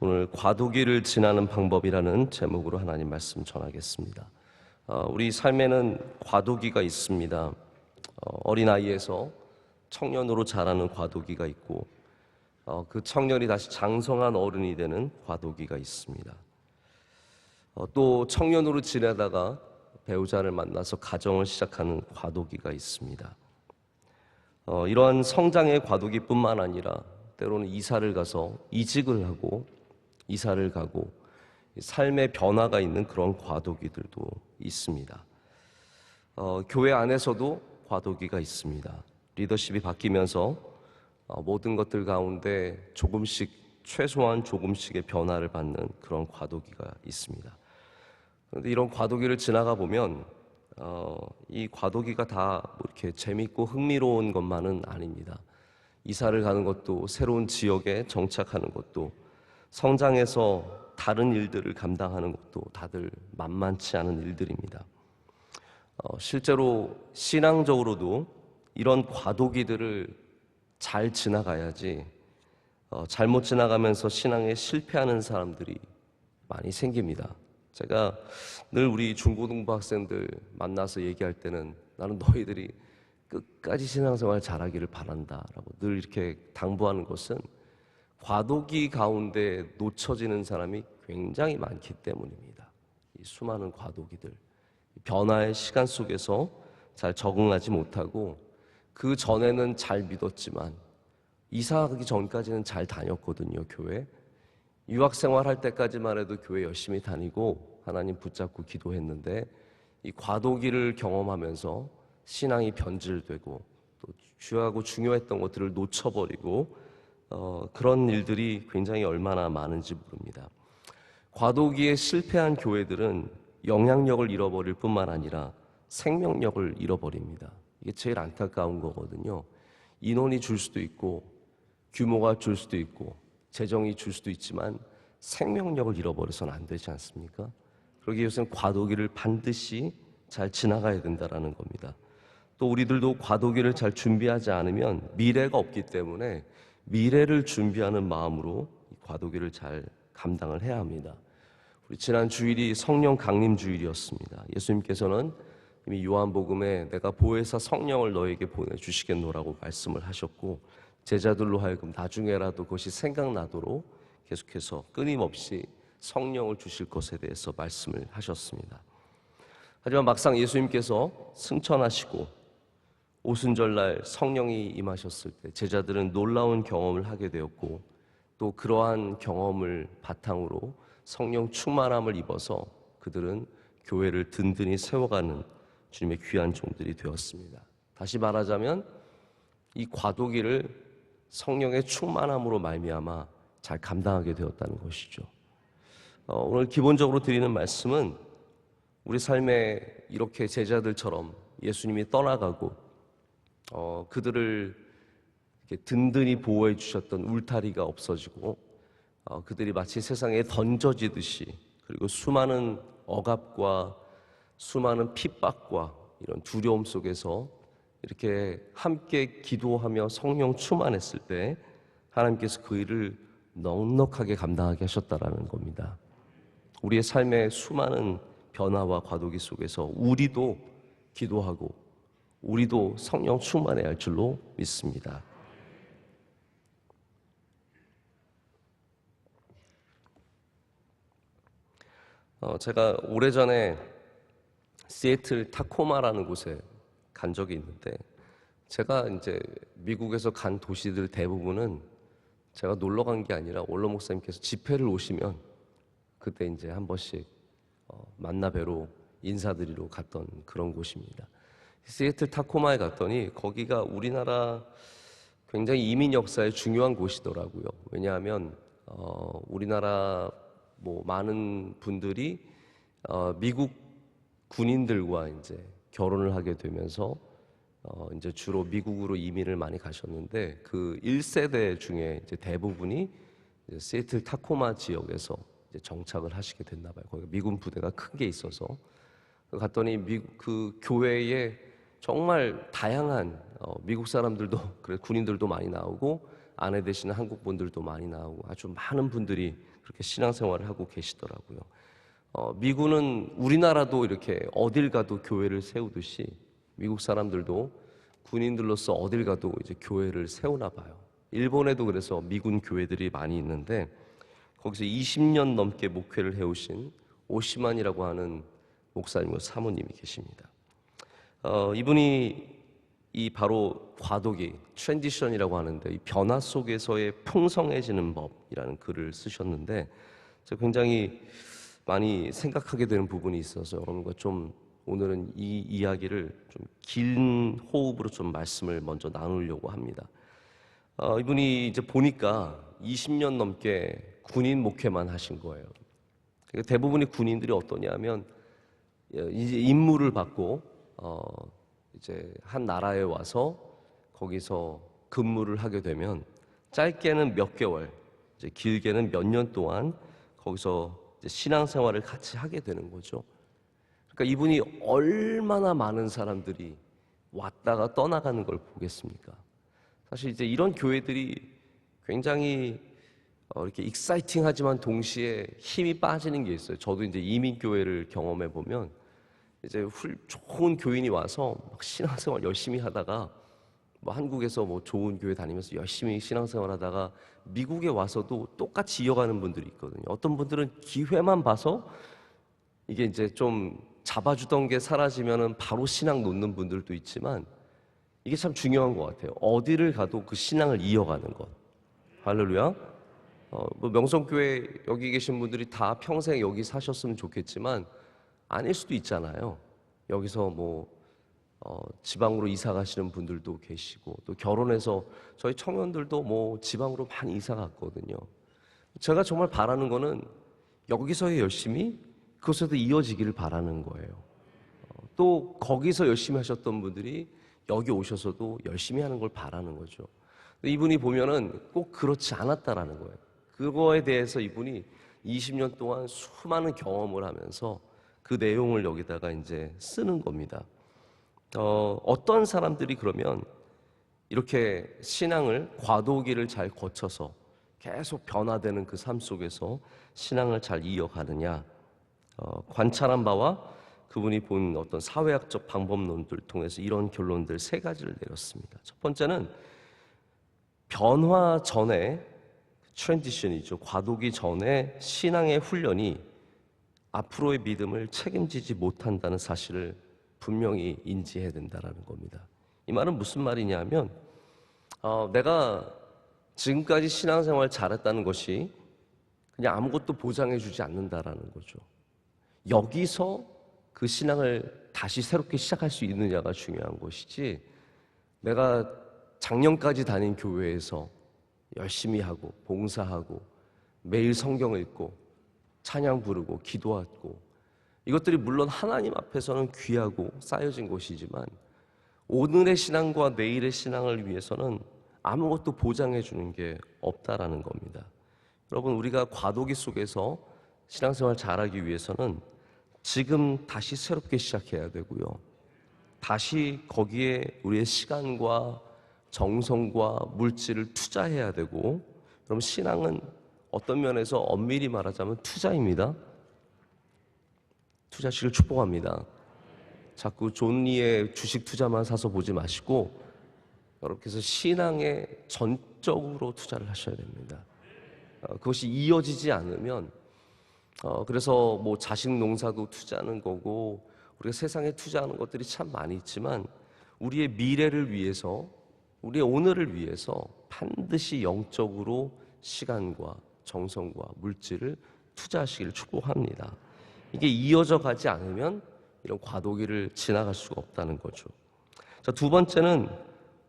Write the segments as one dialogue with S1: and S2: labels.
S1: 오늘 과도기를 지나는 방법이라는 제목으로 하나님 말씀 전하겠습니다. 우리 삶에는 과도기가 있습니다. 어린아이에서 청년으로 자라는 과도기가 있고 그 청년이 다시 장성한 어른이 되는 과도기가 있습니다. 또 청년으로 지내다가 배우자를 만나서 가정을 시작하는 과도기가 있습니다. 이러한 성장의 과도기뿐만 아니라 때로는 이사를 가서 이직을 하고 이사를 가고 삶의 변화가 있는 그런 과도기들도 있습니다. 교회 안에서도 과도기가 있습니다. 리더십이 바뀌면서 모든 것들 가운데 조금씩 최소한 조금씩의 변화를 받는 그런 과도기가 있습니다. 그런데 이런 과도기를 지나가 보면 이 과도기가 다 이렇게 재밌고 흥미로운 것만은 아닙니다. 이사를 가는 것도 새로운 지역에 정착하는 것도 성장해서 다른 일들을 감당하는 것도 다들 만만치 않은 일들입니다. 실제로 신앙적으로도 이런 과도기들을 잘 지나가야지 잘못 지나가면서 신앙에 실패하는 사람들이 많이 생깁니다. 제가 늘 우리 중고등부 학생들 만나서 얘기할 때는 나는 너희들이 끝까지 신앙생활 잘하기를 바란다라고 늘 이렇게 당부하는 것은 과도기 가운데 놓쳐지는 사람이 굉장히 많기 때문입니다. 이 수많은 과도기들, 변화의 시간 속에서 잘 적응하지 못하고 그 전에는 잘 믿었지만 이사하기 전까지는 잘 다녔거든요, 교회. 유학생활 할 때까지만 해도 교회 열심히 다니고 하나님 붙잡고 기도했는데 이 과도기를 경험하면서 신앙이 변질되고 또 주요하고 중요했던 것들을 놓쳐버리고 그런 일들이 굉장히 얼마나 많은지 모릅니다. 과도기에 실패한 교회들은 영향력을 잃어버릴 뿐만 아니라 생명력을 잃어버립니다. 이게 제일 안타까운 거거든요. 인원이 줄 수도 있고 규모가 줄 수도 있고 재정이 줄 수도 있지만 생명력을 잃어버려서는 안 되지 않습니까? 그러기 위해서는 과도기를 반드시 잘 지나가야 된다는 겁니다. 또 우리들도 과도기를 잘 준비하지 않으면 미래가 없기 때문에 미래를 준비하는 마음으로 과도기를 잘 감당을 해야 합니다. 우리 지난 주일이 성령 강림 주일이었습니다. 예수님께서는 이미 요한복음에 내가 보혜사 성령을 너에게 보내주시겠노라고 말씀을 하셨고 제자들로 하여금 나중에라도 그것이 생각나도록 계속해서 끊임없이 성령을 주실 것에 대해서 말씀을 하셨습니다. 하지만 막상 예수님께서 승천하시고 오순절날 성령이 임하셨을 때 제자들은 놀라운 경험을 하게 되었고 또 그러한 경험을 바탕으로 성령 충만함을 입어서 그들은 교회를 든든히 세워가는 주님의 귀한 종들이 되었습니다. 다시 말하자면 이 과도기를 성령의 충만함으로 말미암아 잘 감당하게 되었다는 것이죠. 오늘 기본적으로 드리는 말씀은 우리 삶에 이렇게 제자들처럼 예수님이 떠나가고 그들을 이렇게 든든히 보호해 주셨던 울타리가 없어지고 그들이 마치 세상에 던져지듯이 그리고 수많은 억압과 수많은 핍박과 이런 두려움 속에서 이렇게 함께 기도하며 성령 충만했을 때 하나님께서 그 일을 넉넉하게 감당하게 하셨다라는 겁니다. 우리의 삶의 수많은 변화와 과도기 속에서 우리도 기도하고 우리도 성령 충만해야 할 줄로 믿습니다. 제가 오래전에 시애틀 타코마라는 곳에 간 적이 있는데 제가 이제 미국에서 간 도시들 대부분은 제가 놀러 간 게 아니라 원로 목사님께서 집회를 오시면 그때 이제 한 번씩 만나 뵈러 인사드리러 갔던 그런 곳입니다. 시애틀 타코마에 갔더니 거기가 우리나라 굉장히 이민 역사에 중요한 곳이더라고요. 왜냐하면 우리나라 많은 분들이 미국 군인들과 이제 결혼을 하게 되면서 이제 주로 미국으로 이민을 많이 가셨는데 그 1세대 중에 이제 대부분이 이제 시애틀 타코마 지역에서 이제 정착을 하시게 됐나 봐요. 거기 미군 부대가 큰 게 있어서 갔더니 그 교회에 정말 다양한 미국 사람들도 그래 군인들도 많이 나오고 아내 되시는 한국 분들도 많이 나오고 아주 많은 분들이 그렇게 신앙생활을 하고 계시더라고요. 미군은 우리나라도 이렇게 어딜 가도 교회를 세우듯이 미국 사람들도 군인들로서 어딜 가도 이제 교회를 세우나 봐요. 일본에도 그래서 미군 교회들이 많이 있는데 거기서 20년 넘게 목회를 해오신 오시만이라고 하는 목사님과 사모님이 계십니다. 이분이 이 바로 과도기, 트랜지션이라고 하는데 이 변화 속에서의 풍성해지는 법이라는 글을 쓰셨는데 제가 굉장히 많이 생각하게 되는 부분이 있어서 여러분과 좀 오늘은 이 이야기를 좀 긴 호흡으로 좀 말씀을 먼저 나누려고 합니다. 이분이 이제 보니까 20년 넘게 군인 목회만 하신 거예요. 그러니까 대부분의 군인들이 어떠냐면 이제 임무를 받고 이제 한 나라에 와서 거기서 근무를 하게 되면 짧게는 몇 개월, 이제 길게는 몇 년 동안 거기서 이제 신앙생활을 같이 하게 되는 거죠. 그러니까 이분이 얼마나 많은 사람들이 왔다가 떠나가는 걸 보겠습니까? 사실 이제 이런 교회들이 굉장히 이렇게 익사이팅하지만 동시에 힘이 빠지는 게 있어요. 저도 이제 이민교회를 경험해 보면 이제 좋은 교인이 와서 막 신앙생활 열심히 하다가 뭐 한국에서 뭐 좋은 교회 다니면서 열심히 신앙생활 하다가 미국에 와서도 똑같이 이어가는 분들이 있거든요. 어떤 분들은 기회만 봐서 이게 이제 좀 잡아주던 게 사라지면은 바로 신앙 놓는 분들도 있지만 이게 참 중요한 것 같아요. 어디를 가도 그 신앙을 이어가는 것. 할렐루야. 뭐 명성교회 여기 계신 분들이 다 평생 여기 사셨으면 좋겠지만 아닐 수도 있잖아요. 여기서 뭐 지방으로 이사 가시는 분들도 계시고 또 결혼해서 저희 청년들도 뭐 지방으로 많이 이사 갔거든요. 제가 정말 바라는 거는 여기서의 열심이 그것에도 이어지기를 바라는 거예요. 또 거기서 열심히 하셨던 분들이 여기 오셔서도 열심히 하는 걸 바라는 거죠. 이분이 보면은 꼭 그렇지 않았다라는 거예요. 그거에 대해서 이분이 20년 동안 수많은 경험을 하면서 그 내용을 여기다가 이제 쓰는 겁니다. 어떤 사람들이 그러면 이렇게 신앙을 과도기를 잘 거쳐서 계속 변화되는 그 삶 속에서 신앙을 잘 이어가느냐? 관찰한 바와 그분이 본 어떤 사회학적 방법론들을 통해서 이런 결론들 세 가지를 내렸습니다. 첫 번째는 변화 전에 트랜지션이죠. 과도기 전에 신앙의 훈련이 앞으로의 믿음을 책임지지 못한다는 사실을 분명히 인지해야 된다는 겁니다. 이 말은 무슨 말이냐면 내가 지금까지 신앙생활 잘했다는 것이 그냥 아무것도 보장해주지 않는다라는 거죠. 여기서 그 신앙을 다시 새롭게 시작할 수 있느냐가 중요한 것이지 내가 작년까지 다닌 교회에서 열심히 하고 봉사하고 매일 성경 읽고 찬양 부르고 기도하고 이것들이 물론 하나님 앞에서는 귀하고 쌓여진 것이지만 오늘의 신앙과 내일의 신앙을 위해서는 아무것도 보장해 주는 게 없다라는 겁니다. 여러분 우리가 과도기 속에서 신앙생활 잘하기 위해서는 지금 다시 새롭게 시작해야 되고요. 다시 거기에 우리의 시간과 정성과 물질을 투자해야 되고 그럼 신앙은 어떤 면에서 엄밀히 말하자면 투자입니다. 투자식을 축복합니다. 자꾸 존리의 주식 투자만 사서 보지 마시고 여러분께서 신앙에 전적으로 투자를 하셔야 됩니다. 그것이 이어지지 않으면 그래서 뭐 자식 농사도 투자하는 거고 우리가 세상에 투자하는 것들이 참 많이 있지만 우리의 미래를 위해서 우리의 오늘을 위해서 반드시 영적으로 시간과 정성과 물질을 투자하시기를 축복합니다. 이게 이어져 가지 않으면 이런 과도기를 지나갈 수가 없다는 거죠. 자, 두 번째는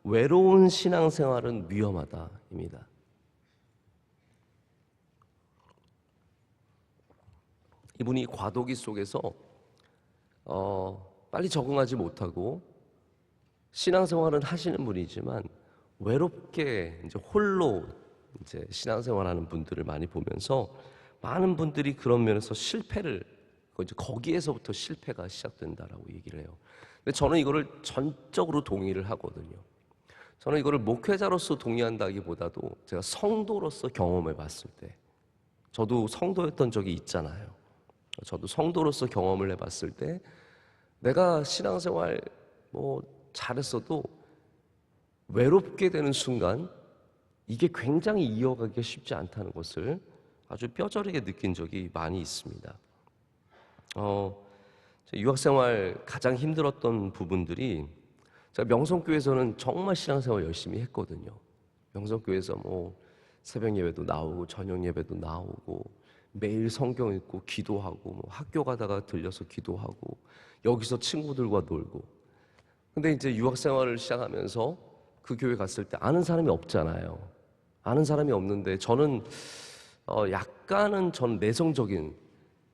S1: 외로운 신앙생활은 위험하다입니다. 이분이 과도기 속에서 빨리 적응하지 못하고 신앙생활은 하시는 분이지만 외롭게 이제 홀로 이제 신앙생활하는 분들을 많이 보면서 많은 분들이 그런 면에서 실패를 이제 거기에서부터 실패가 시작된다라고 얘기를 해요. 근데 저는 이거를 전적으로 동의를 하거든요. 저는 이거를 목회자로서 동의한다기보다도 제가 성도로서 경험해 봤을 때 저도 성도였던 적이 있잖아요. 저도 성도로서 경험을 해봤을 때 내가 신앙생활 잘했어도 외롭게 되는 순간 이게 굉장히 이어가기가 쉽지 않다는 것을 아주 뼈저리게 느낀 적이 많이 있습니다. 유학생활 가장 힘들었던 부분들이, 제가 명성교회에서는 정말 신앙생활 열심히 했거든요. 명성교회에서 새벽 예배도 나오고 저녁 예배도 나오고 매일 성경 읽고 기도하고 학교 가다가 들려서 기도하고 여기서 친구들과 놀고. 근데 이제 유학생활을 시작하면서 그 교회 갔을 때 아는 사람이 없잖아요. 아는 사람이 없는데 저는 약간은 전 내성적인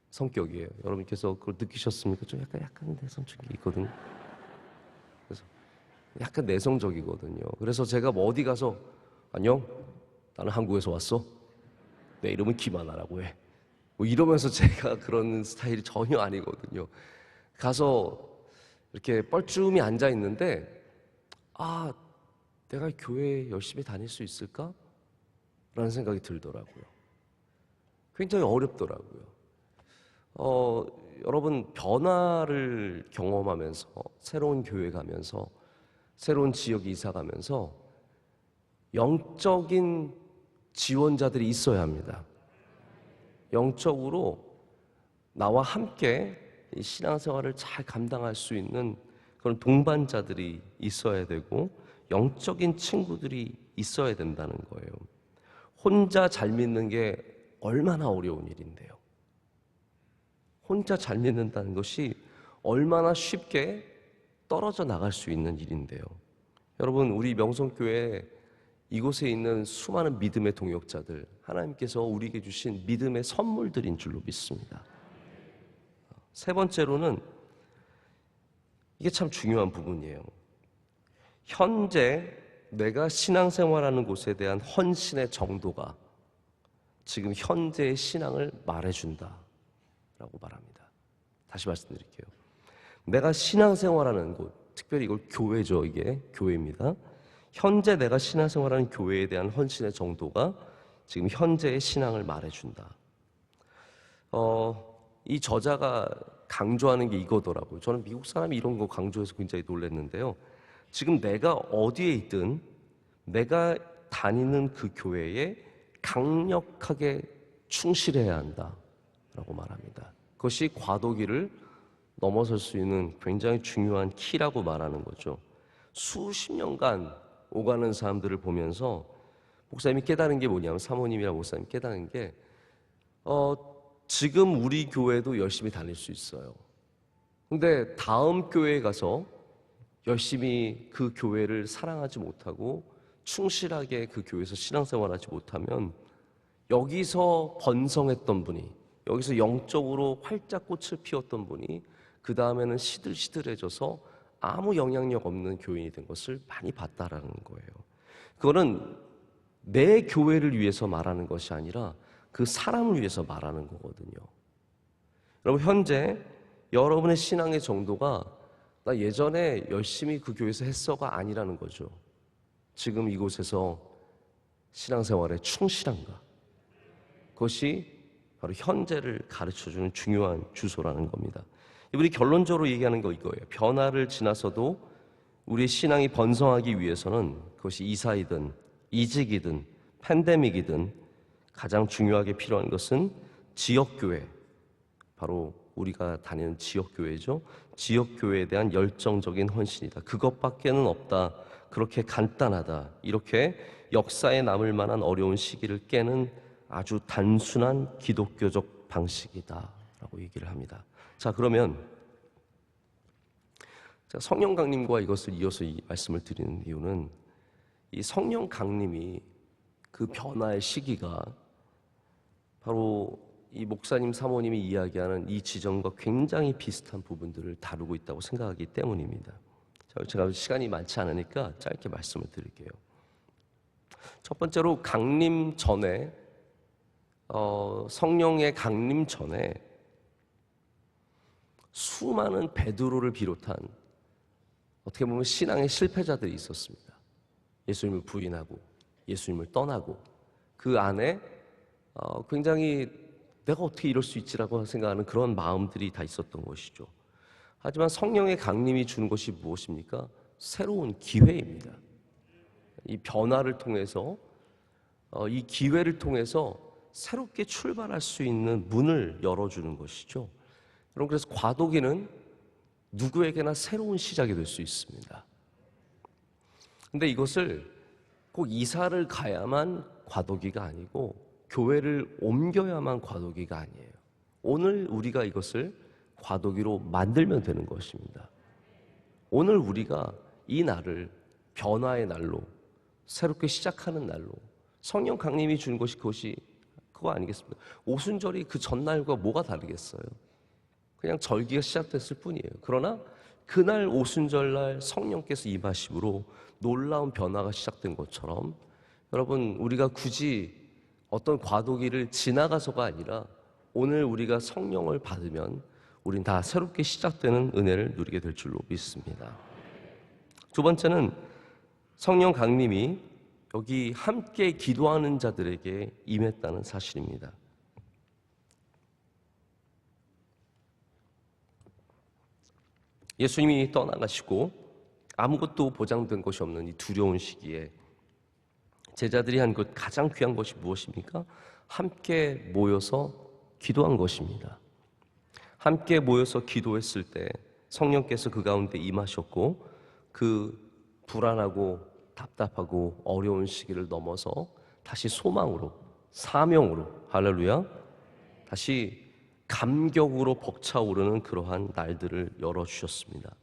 S1: 성격이에요. 여러분께서 그걸 느끼셨습니까? 좀 약간 내성적이 있거든요. 그래서 약간 내성적이거든요. 그래서 제가 어디 가서 안녕, 나는 한국에서 왔어. 내 이름은 김하나라고 해. 이러면서 제가 그런 스타일이 전혀 아니거든요. 가서 이렇게 뻘쭘히 앉아 있는데 내가 교회에 열심히 다닐 수 있을까? 라는 생각이 들더라고요. 굉장히 어렵더라고요. 여러분 변화를 경험하면서 새로운 교회 가면서 새로운 지역 이사 가면서 영적인 지원자들이 있어야 합니다. 영적으로 나와 함께 이 신앙생활을 잘 감당할 수 있는 그런 동반자들이 있어야 되고 영적인 친구들이 있어야 된다는 거예요. 혼자 잘 믿는 게 얼마나 어려운 일인데요. 혼자 잘 믿는다는 것이 얼마나 쉽게 떨어져 나갈 수 있는 일인데요. 여러분, 우리 명성교회 이곳에 있는 수많은 믿음의 동역자들, 하나님께서 우리에게 주신 믿음의 선물들인 줄로 믿습니다. 세 번째로는 이게 참 중요한 부분이에요. 현재 내가 신앙생활하는 곳에 대한 헌신의 정도가 지금 현재의 신앙을 말해준다 라고 말합니다. 다시 말씀드릴게요. 내가 신앙생활하는 곳, 특별히 이걸 교회죠. 이게 교회입니다. 현재 내가 신앙생활하는 교회에 대한 헌신의 정도가 지금 현재의 신앙을 말해준다. 이 저자가 강조하는 게 이거더라고요. 저는 미국 사람이 이런 거 강조해서 굉장히 놀랐는데요. 지금 내가 어디에 있든 내가 다니는 그 교회에 강력하게 충실해야 한다라고 말합니다. 그것이 과도기를 넘어설 수 있는 굉장히 중요한 키라고 말하는 거죠. 수십 년간 오가는 사람들을 보면서 목사님이 깨달은 게 뭐냐면, 사모님이랑 목사님이 깨달은 게 지금 우리 교회도 열심히 다닐 수 있어요. 근데 다음 교회에 가서 열심히 그 교회를 사랑하지 못하고 충실하게 그 교회에서 신앙생활하지 못하면 여기서 번성했던 분이, 여기서 영적으로 활짝 꽃을 피웠던 분이 그 다음에는 시들시들해져서 아무 영향력 없는 교인이 된 것을 많이 봤다라는 거예요. 그거는 내 교회를 위해서 말하는 것이 아니라 그 사람을 위해서 말하는 거거든요. 여러분, 현재 여러분의 신앙의 정도가 나 예전에 열심히 그 교회에서 했어가 아니라는 거죠. 지금 이곳에서 신앙생활에 충실한가? 그것이 바로 현재를 가르쳐주는 중요한 주소라는 겁니다. 우리 결론적으로 얘기하는 거 이거예요. 변화를 지나서도 우리의 신앙이 번성하기 위해서는 그것이 이사이든 이직이든 팬데믹이든 가장 중요하게 필요한 것은 지역교회, 바로 우리가 다니는 지역교회죠. 지역교회에 대한 열정적인 헌신이다. 그것밖에는 없다. 그렇게 간단하다. 이렇게 역사에 남을 만한 어려운 시기를 깨는 아주 단순한 기독교적 방식이다 라고 얘기를 합니다. 자, 그러면 제가 성령 강림과 이것을 이어서 이 말씀을 드리는 이유는 이 성령 강림이 그 변화의 시기가 바로 이 목사님 사모님이 이야기하는 이 지점과 굉장히 비슷한 부분들을 다루고 있다고 생각하기 때문입니다. 제가 시간이 많지 않으니까 짧게 말씀을 드릴게요. 첫 번째로 강림 전에 성령의 강림 전에 수많은 베드로를 비롯한 어떻게 보면 신앙의 실패자들이 있었습니다. 예수님을 부인하고 예수님을 떠나고 그 안에 굉장히 내가 어떻게 이럴 수 있지라고 생각하는 그런 마음들이 다 있었던 것이죠. 하지만 성령의 강림이 주는 것이 무엇입니까? 새로운 기회입니다. 이 변화를 통해서 이 기회를 통해서 새롭게 출발할 수 있는 문을 열어주는 것이죠. 여러분, 그래서 과도기는 누구에게나 새로운 시작이 될 수 있습니다. 근데 이것을 꼭 이사를 가야만 과도기가 아니고 교회를 옮겨야만 과도기가 아니에요. 오늘 우리가 이것을 과도기로 만들면 되는 것입니다. 오늘 우리가 이 날을 변화의 날로, 새롭게 시작하는 날로, 성령 강림이 주는 것이 그거 아니겠습니까? 오순절이 그 전날과 뭐가 다르겠어요? 그냥 절기가 시작됐을 뿐이에요. 그러나 그날 오순절날 성령께서 임하심으로 놀라운 변화가 시작된 것처럼, 여러분, 우리가 굳이 어떤 과도기를 지나가서가 아니라 오늘 우리가 성령을 받으면 우린 다 새롭게 시작되는 은혜를 누리게 될 줄로 믿습니다. 두 번째는 성령 강림이 여기 함께 기도하는 자들에게 임했다는 사실입니다. 예수님이 떠나가시고 아무것도 보장된 것이 없는 이 두려운 시기에 제자들이 한 것 가장 귀한 것이 무엇입니까? 함께 모여서 기도한 것입니다. 함께 모여서 기도했을 때 성령께서 그 가운데 임하셨고, 그 불안하고 답답하고 어려운 시기를 넘어서 다시 소망으로, 사명으로, 할렐루야, 다시 감격으로 벅차오르는 그러한 날들을 열어주셨습니다.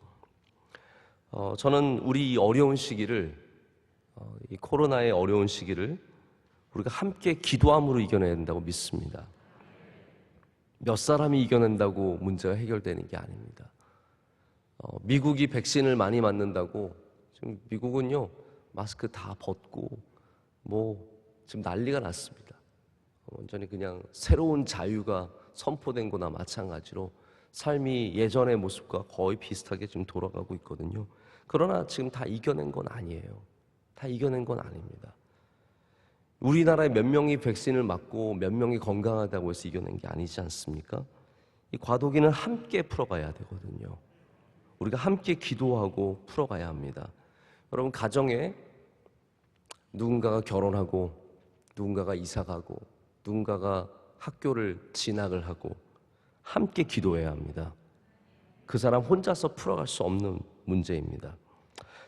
S1: 저는 우리 이 어려운 시기를, 이 코로나의 어려운 시기를 우리가 함께 기도함으로 이겨내야 된다고 믿습니다. 몇 사람이 이겨낸다고 문제가 해결되는 게 아닙니다. 미국이 백신을 많이 맞는다고 지금 미국은요 마스크 다 벗고 지금 난리가 났습니다. 완전히 그냥 새로운 자유가 선포된 거나 마찬가지로 삶이 예전의 모습과 거의 비슷하게 지금 돌아가고 있거든요. 그러나 지금 다 이겨낸 건 아니에요. 다 이겨낸 건 아닙니다. 우리나라에 몇 명이 백신을 맞고 몇 명이 건강하다고 해서 이겨낸 게 아니지 않습니까? 이 과도기는 함께 풀어가야 되거든요. 우리가 함께 기도하고 풀어가야 합니다. 여러분, 가정에 누군가가 결혼하고 누군가가 이사가고 누군가가 학교를 진학을 하고 함께 기도해야 합니다. 그 사람 혼자서 풀어갈 수 없는 문제입니다.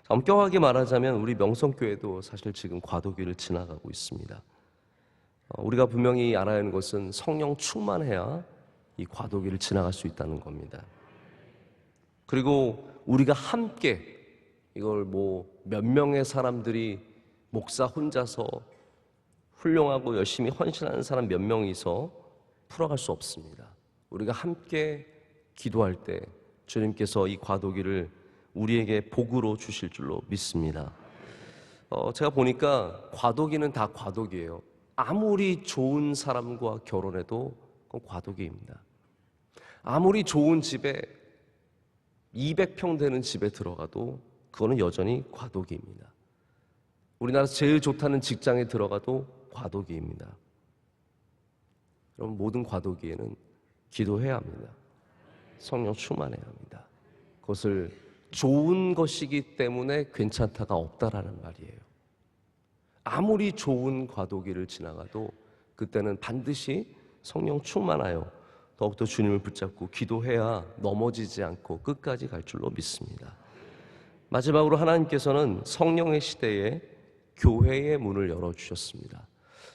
S1: 엄격하게 말하자면 우리 명성교회도 사실 지금 과도기를 지나가고 있습니다. 우리가 분명히 알아야 하는 것은 성령 충만해야 이 과도기를 지나갈 수 있다는 겁니다. 그리고 우리가 함께 이걸 몇 명의 사람들이 목사 혼자서 훌륭하고 열심히 헌신하는 사람 몇 명이서 풀어갈 수 없습니다. 우리가 함께 기도할 때 주님께서 이 과도기를 우리에게 복으로 주실 줄로 믿습니다. 제가 보니까 과도기는 다 과도기예요. 아무리 좋은 사람과 결혼해도 그건 과도기입니다. 아무리 좋은 집에 200평 되는 집에 들어가도 그거는 여전히 과도기입니다. 우리나라에서 제일 좋다는 직장에 들어가도 과도기입니다. 여러분, 모든 과도기에는 기도해야 합니다. 성령 충만해야 합니다. 그것을 좋은 것이기 때문에 괜찮다가 없다라는 말이에요. 아무리 좋은 과도기를 지나가도 그때는 반드시 성령 충만하여 더욱더 주님을 붙잡고 기도해야 넘어지지 않고 끝까지 갈 줄로 믿습니다. 마지막으로 하나님께서는 성령의 시대에 교회의 문을 열어주셨습니다.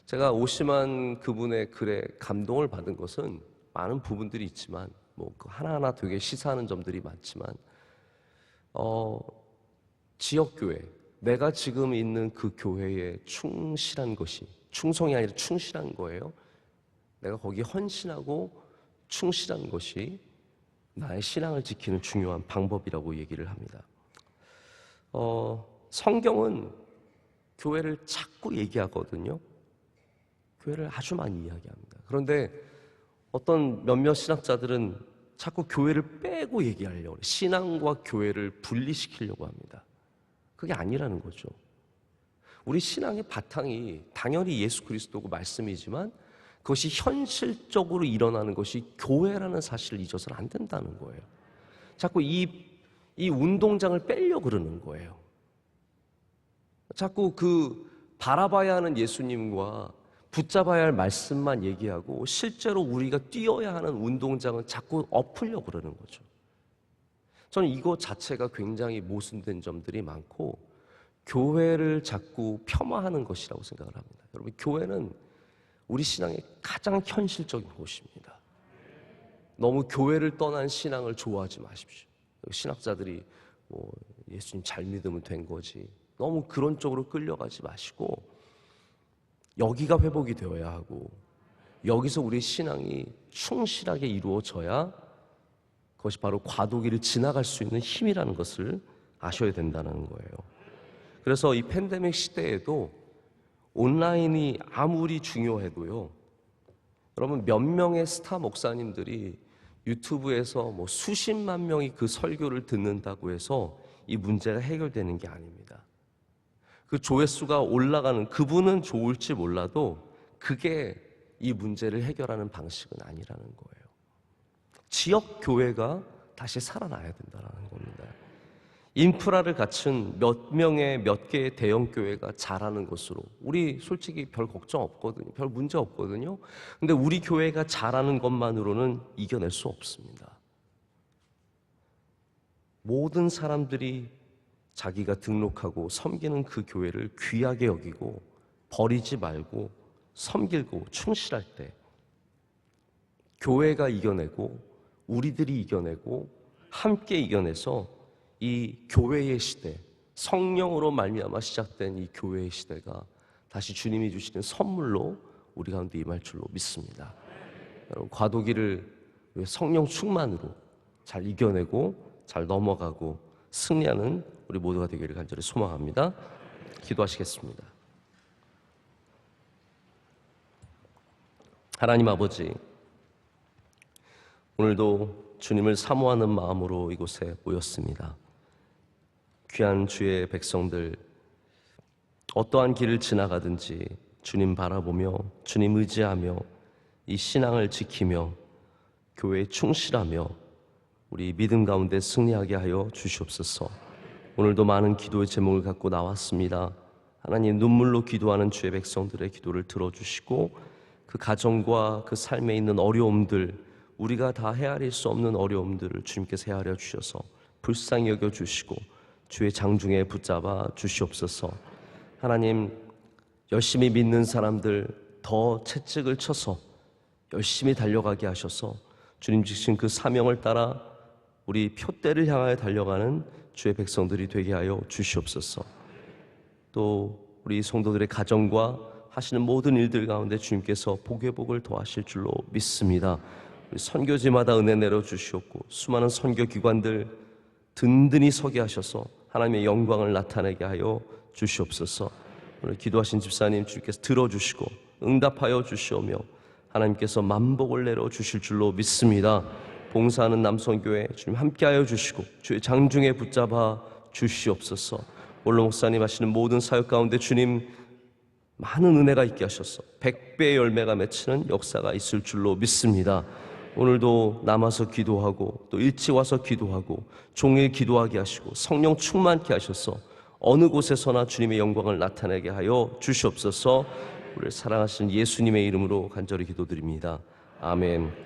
S1: 제가 오심한 그분의 글에 감동을 받은 것은 많은 부분들이 있지만 하나하나 되게 시사하는 점들이 많지만 지역교회, 내가 지금 있는 그 교회에 충실한 것이, 충성이 아니라 충실한 거예요. 내가 거기에 헌신하고 충실한 것이 나의 신앙을 지키는 중요한 방법이라고 얘기를 합니다. 성경은 교회를 자꾸 얘기하거든요. 교회를 아주 많이 이야기합니다. 그런데 어떤 몇몇 신학자들은 자꾸 교회를 빼고 얘기하려고 해요. 신앙과 교회를 분리시키려고 합니다. 그게 아니라는 거죠. 우리 신앙의 바탕이 당연히 예수 그리스도고 말씀이지만 그것이 현실적으로 일어나는 것이 교회라는 사실을 잊어서는 안 된다는 거예요. 자꾸 이 운동장을 빼려고 그러는 거예요. 자꾸 그 바라봐야 하는 예수님과 붙잡아야 할 말씀만 얘기하고 실제로 우리가 뛰어야 하는 운동장은 자꾸 엎으려고 그러는 거죠. 저는 이거 자체가 굉장히 모순된 점들이 많고 교회를 자꾸 폄하하는 것이라고 생각을 합니다. 여러분, 교회는 우리 신앙의 가장 현실적인 곳입니다. 너무 교회를 떠난 신앙을 좋아하지 마십시오. 신학자들이 뭐 예수님 잘 믿으면 된 거지, 너무 그런 쪽으로 끌려가지 마시고 여기가 회복이 되어야 하고 여기서 우리 신앙이 충실하게 이루어져야 그것이 바로 과도기를 지나갈 수 있는 힘이라는 것을 아셔야 된다는 거예요. 그래서 이 팬데믹 시대에도 온라인이 아무리 중요해도요, 여러분, 몇 명의 스타 목사님들이 유튜브에서 뭐 수십만 명이 그 설교를 듣는다고 해서 이 문제가 해결되는 게 아닙니다. 그 조회수가 올라가는 그분은 좋을지 몰라도 그게 이 문제를 해결하는 방식은 아니라는 거예요. 지역 교회가 다시 살아나야 된다는 겁니다. 인프라를 갖춘 몇 개의 대형 교회가 잘하는 것으로 우리 솔직히 별 걱정 없거든요. 별 문제 없거든요. 근데 우리 교회가 잘하는 것만으로는 이겨낼 수 없습니다. 모든 사람들이 자기가 등록하고 섬기는 그 교회를 귀하게 여기고 버리지 말고 섬기고 충실할 때 교회가 이겨내고 우리들이 이겨내고 함께 이겨내서 이 교회의 시대, 성령으로 말미암아 시작된 이 교회의 시대가 다시 주님이 주시는 선물로 우리 가운데 임할 줄로 믿습니다. 여러분, 과도기를 성령 충만으로 잘 이겨내고 잘 넘어가고 승리하는 우리 모두가 되기를 간절히 소망합니다. 기도하시겠습니다. 하나님 아버지, 오늘도 주님을 사모하는 마음으로 이곳에 모였습니다. 귀한 주의 백성들, 어떠한 길을 지나가든지 주님 바라보며 주님 의지하며 이 신앙을 지키며 교회에 충실하며 우리 믿음 가운데 승리하게 하여 주시옵소서. 오늘도 많은 기도의 제목을 갖고 나왔습니다. 하나님, 눈물로 기도하는 주의 백성들의 기도를 들어주시고 그 가정과 그 삶에 있는 어려움들, 우리가 다 헤아릴 수 없는 어려움들을 주님께서 헤아려 주셔서 불쌍히 여겨주시고 주의 장중에 붙잡아 주시옵소서. 하나님, 열심히 믿는 사람들 더 채찍을 쳐서 열심히 달려가게 하셔서 주님 주신 그 사명을 따라 우리 표대를 향하여 달려가는 주의 백성들이 되게 하여 주시옵소서. 또 우리 성도들의 가정과 하시는 모든 일들 가운데 주님께서 복의 복을 더하실 줄로 믿습니다. 우리 선교지마다 은혜 내려주시옵고 수많은 선교기관들 든든히 서게 하셔서 하나님의 영광을 나타내게 하여 주시옵소서. 오늘 기도하신 집사님 주님께서 들어주시고 응답하여 주시오며 하나님께서 만복을 내려주실 줄로 믿습니다. 봉사하는 남성교회 주님 함께하여 주시고 주의 장중에 붙잡아 주시옵소서. 원로 목사님 하시는 모든 사역 가운데 주님 많은 은혜가 있게 하셔서 100배의 열매가 맺히는 역사가 있을 줄로 믿습니다. 오늘도 남아서 기도하고 또 일찍 와서 기도하고 종일 기도하게 하시고 성령 충만케 하셔서 어느 곳에서나 주님의 영광을 나타내게 하여 주시옵소서. 우리를 사랑하시는 예수님의 이름으로 간절히 기도드립니다. 아멘.